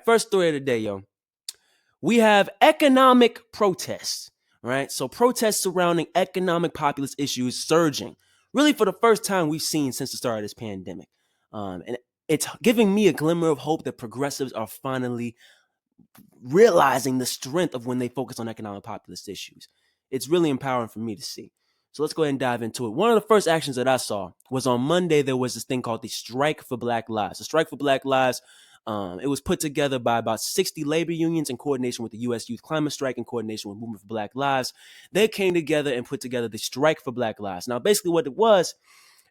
First story of the day, yo. We have economic protests, right? So protests surrounding economic populist issues surging, really for the first time we've seen since the start of this pandemic. And it's giving me a glimmer of hope that progressives are finally realizing the strength of when they focus on economic populist issues. It's really empowering for me to see. So let's go ahead and dive into it. One of the first actions that I saw was on Monday. There was this thing called the Strike for Black Lives. The Strike for Black Lives, it was put together by about 60 labor unions in coordination with the U.S. Youth Climate Strike, in coordination with Movement for Black Lives. They came together and put together the Strike for Black Lives. Now, basically what it was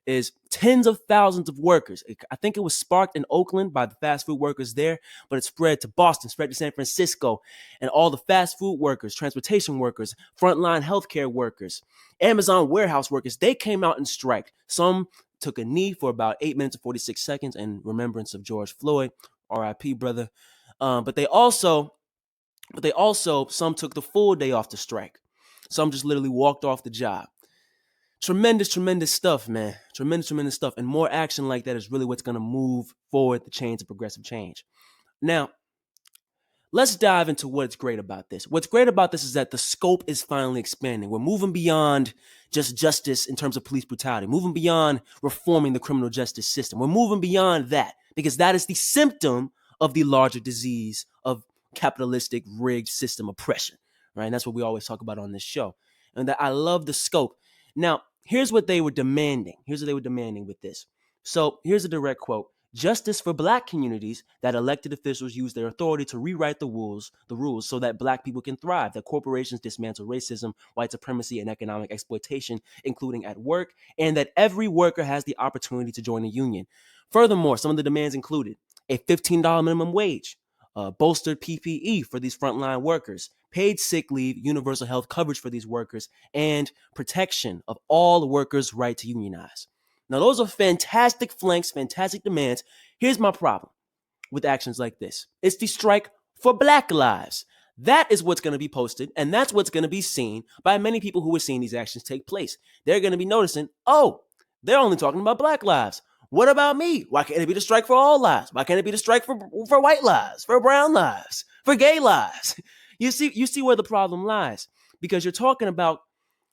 is tens of thousands of workers. I think it was sparked in Oakland by the fast food workers there, but it spread to Boston, spread to San Francisco, and all the fast food workers, transportation workers, frontline healthcare workers, Amazon warehouse workers. They came out and striked. Some took a knee for about 8 minutes and 46 seconds in remembrance of George Floyd, RIP, brother. But they also, some took the full day off to strike. Some just literally walked off the job. Tremendous stuff, man. Tremendous stuff. And more action like that is really what's going to move forward the chains of progressive change. Now, let's dive into what's great about this. What's great about this is that the scope is finally expanding. We're moving beyond just justice in terms of police brutality, moving beyond reforming the criminal justice system. We're moving beyond that because that is the symptom of the larger disease of capitalistic rigged system oppression, right? And that's what we always talk about on this show. And that I love the scope. Now, here's what they were demanding. With this. So here's a direct quote. Justice for Black communities, that elected officials use their authority to rewrite the rules so that Black people can thrive, that corporations dismantle racism, white supremacy, and economic exploitation, including at work, and that every worker has the opportunity to join a union. Furthermore, some of the demands included a $15 minimum wage, bolstered PPE for these frontline workers, paid sick leave, universal health coverage for these workers, and protection of all workers' right to unionize. Now, those are fantastic flanks, fantastic demands. Here's my problem with actions like this. It's the Strike for Black Lives. That is what's going to be posted, and that's what's going to be seen by many people who are seeing these actions take place. They're going to be noticing, oh, they're only talking about Black lives. What about me? Why can't it be the strike for all lives? Why can't it be the strike for white lives, for brown lives, for gay lives? You see where the problem lies, because you're talking about,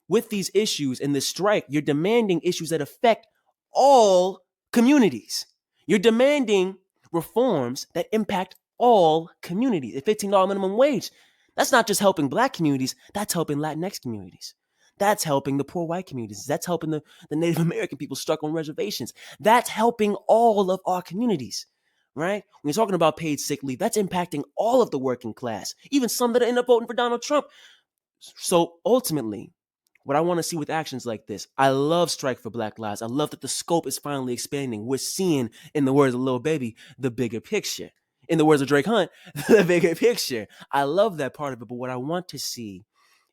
with these issues in this strike, you're demanding issues that affect all communities. You're demanding reforms that impact all communities. A $15 minimum wage, that's not just helping Black communities, that's helping Latinx communities. That's helping the poor white communities. That's helping the Native American people stuck on reservations. That's helping all of our communities, right? When you're talking about paid sick leave, that's impacting all of the working class, even some that end up voting for Donald Trump. So ultimately, what I want to see with actions like this, I love Strike for Black Lives. I love that the scope is finally expanding. We're seeing, in the words of Lil Baby, the bigger picture. In the words of Drake Hunt, the bigger picture. I love that part of it, but what I want to see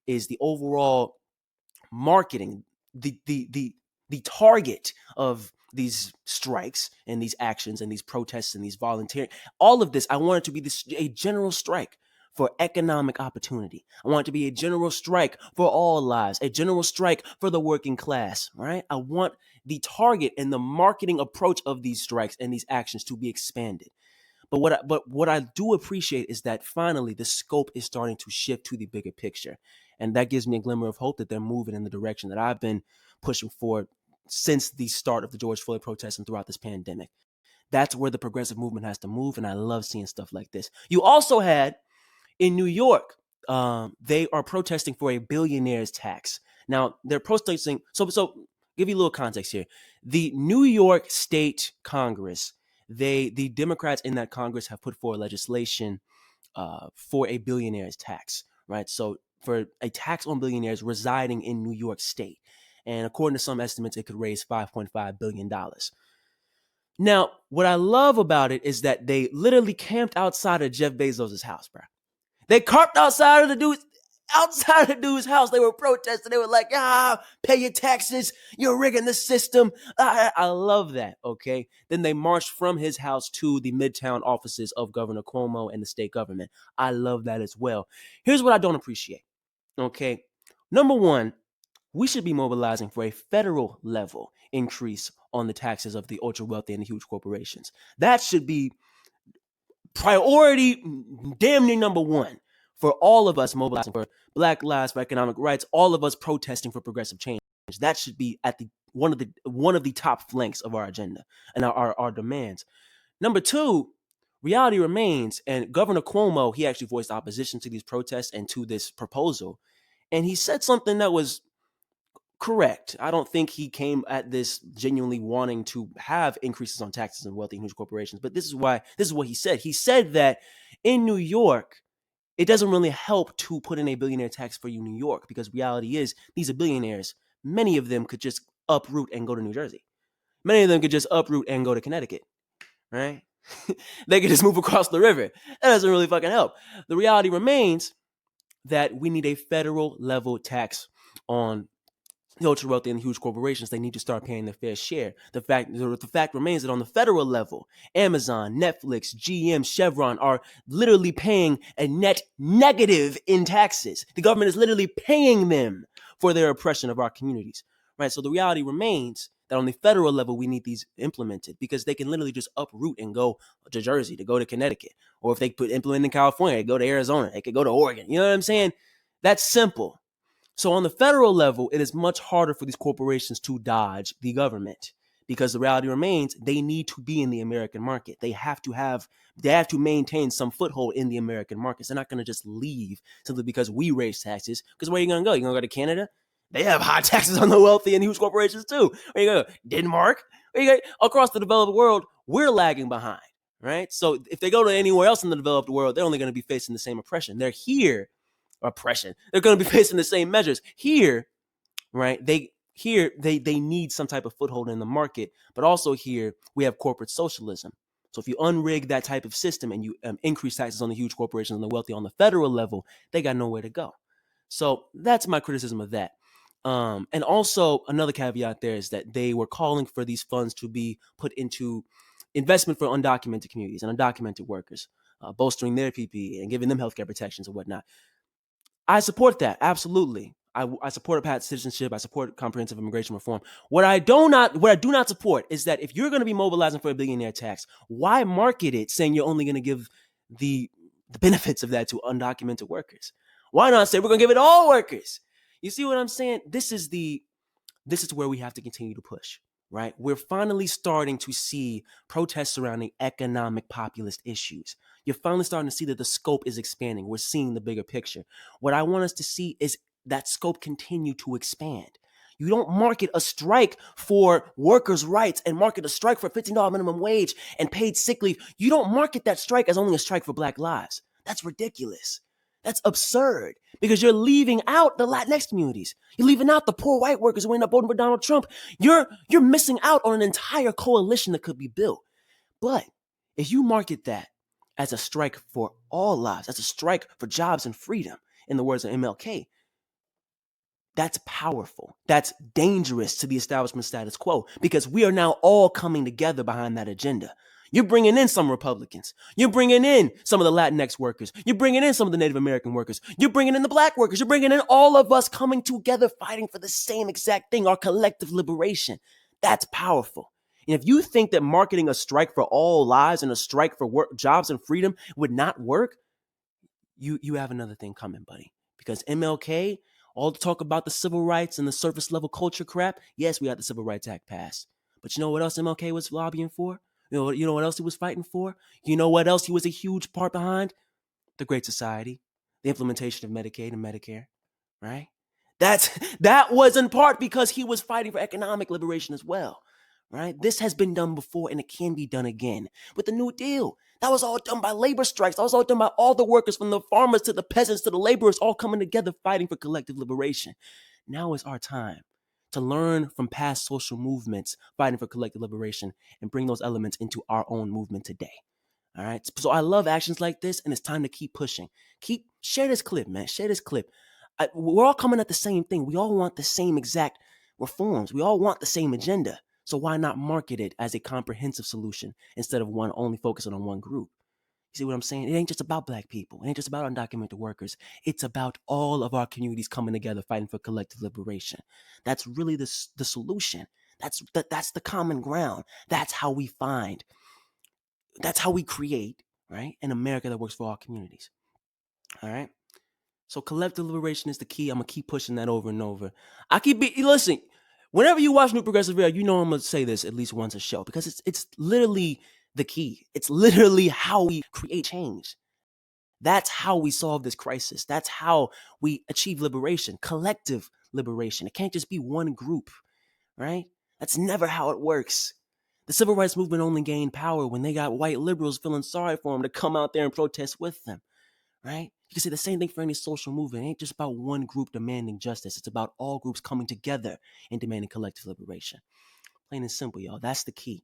is the overall marketing, the target of these strikes and these actions and these protests and these volunteering, all of this. I want it to be a general strike for economic opportunity. I want it to be a general strike for all lives, a general strike for the working class, right? I want the target and the marketing approach of these strikes and these actions to be expanded. But what I do appreciate is that finally the scope is starting to shift to the bigger picture. And that gives me a glimmer of hope that they're moving in the direction that I've been pushing for since the start of the George Floyd protests and throughout this pandemic. That's where the progressive movement has to move, and I love seeing stuff like this. You also had in New York, they are protesting for a billionaire's tax. Now, they're protesting, so give you a little context here. The New York State Congress, the Democrats in that Congress have put forward legislation for a billionaire's tax, right? So for a tax on billionaires residing in New York State. And according to some estimates, it could raise $5.5 billion. Now, what I love about it is that they literally camped outside of Jeff Bezos' house, bro. They carped outside of the dude's house. They were protesting. They were like, pay your taxes. You're rigging the system. I love that, okay? Then they marched from his house to the Midtown offices of Governor Cuomo and the state government. I love that as well. Here's what I don't appreciate, okay? Number one, we should be mobilizing for a federal level increase on the taxes of the ultra wealthy and the huge corporations. That should be priority, damn near number one for all of us mobilizing for Black lives, for economic rights, all of us protesting for progressive change. That should be at the one of the top flanks of our agenda and our demands. Number two, reality remains, and Governor Cuomo, he actually voiced opposition to these protests and to this proposal. And he said something that was correct. I don't think he came at this genuinely wanting to have increases on taxes on wealthy and huge corporations, but this is what he said. He said that in New York, it doesn't really help to put in a billionaire tax for you, New York, because reality is these are billionaires. Many of them could just uproot and go to New Jersey. Many of them could just uproot and go to Connecticut, right? They could just move across the river. That doesn't really fucking help. The reality remains that we need a federal level tax on the ultra wealthy and huge corporations. They need to start paying their fair share. The fact remains that on the federal level, Amazon, Netflix, GM, Chevron are literally paying a net negative in taxes. The government is literally paying them for their oppression of our communities, right? So the reality remains that on the federal level, we need these implemented because they can literally just uproot and go to Jersey, to go to Connecticut. Or if they implement in California, they go to Arizona, they could go to Oregon. You know what I'm saying? That's simple. So on the federal level, it is much harder for these corporations to dodge the government because the reality remains they need to be in the American market. They have to maintain some foothold in the American markets. They're not going to just leave simply because we raise taxes. Because where are you going to go? You're going to go to Canada? They have high taxes on the wealthy and huge corporations too. Where you going to go? Denmark? Where you go? Across the developed world, we're lagging behind, right? So if they go to anywhere else in the developed world, they're only going to be facing the same oppression. They're here oppression. They're going to be facing the same measures here, right? They need some type of foothold in the market, but also here we have corporate socialism. So if you unrig that type of system and you increase taxes on the huge corporations and the wealthy on the federal level, they got nowhere to go. So that's my criticism of that. And also another caveat there is that they were calling for these funds to be put into investment for undocumented communities and undocumented workers, bolstering their PPE and giving them healthcare protections and whatnot. I support that, absolutely. I support a path to citizenship. I support comprehensive immigration reform. What I do not support is that if you're going to be mobilizing for a billionaire tax, why market it saying you're only going to give the benefits of that to undocumented workers? Why not say we're going to give it to all workers? You see what I'm saying? This is where we have to continue to push, right? We're finally starting to see protests surrounding economic populist issues. You're finally starting to see that the scope is expanding. We're seeing the bigger picture. What I want us to see is that scope continue to expand. You don't market a strike for workers' rights and market a strike for $15 minimum wage and paid sick leave. You don't market that strike as only a strike for Black lives. That's ridiculous. That's absurd because you're leaving out the Latinx communities. You're leaving out the poor white workers who end up voting for Donald Trump. You're missing out on an entire coalition that could be built. But if you market that as a strike for all lives, as a strike for jobs and freedom, in the words of MLK, that's powerful. That's dangerous to the establishment status quo because we are now all coming together behind that agenda. You're bringing in some Republicans. You're bringing in some of the Latinx workers. You're bringing in some of the Native American workers. You're bringing in the Black workers. You're bringing in all of us coming together fighting for the same exact thing, our collective liberation. That's powerful. And if you think that marketing a strike for all lives and a strike for work, jobs and freedom would not work, you have another thing coming, buddy. Because MLK, all the talk about the civil rights and the surface level culture crap, yes, we had the Civil Rights Act passed. But you know what else MLK was lobbying for? You know what else he was fighting for? You know what else he was a huge part behind? The Great Society, the implementation of Medicaid and Medicare, right? That was in part because he was fighting for economic liberation as well, right? This has been done before and it can be done again with the New Deal. That was all done by labor strikes. That was all done by all the workers, from the farmers to the peasants to the laborers, all coming together fighting for collective liberation. Now is our time to learn from past social movements fighting for collective liberation and bring those elements into our own movement today. All right. So I love actions like this, and it's time to keep pushing. Share this clip, man. Share this clip. We're all coming at the same thing. We all want the same exact reforms. We all want the same agenda. So why not market it as a comprehensive solution instead of one only focusing on one group? You see what I'm saying? It ain't just about Black people. It ain't just about undocumented workers. It's about all of our communities coming together fighting for collective liberation. That's really the solution. That's the common ground. That's how we create, right? An America that works for all communities. All right. So collective liberation is the key. I'm gonna keep pushing that over and over. Listen. Whenever you watch New Progressive Radio, you know I'm gonna say this at least once a show because it's literally the key. It's literally how we create change. That's how we solve this crisis. That's how we achieve liberation, collective liberation. It can't just be one group, right? That's never how it works. The civil rights movement only gained power when they got white liberals feeling sorry for them to come out there and protest with them, right? You can say the same thing for any social movement. It ain't just about one group demanding justice. It's about all groups coming together and demanding collective liberation. Plain and simple, y'all. That's the key.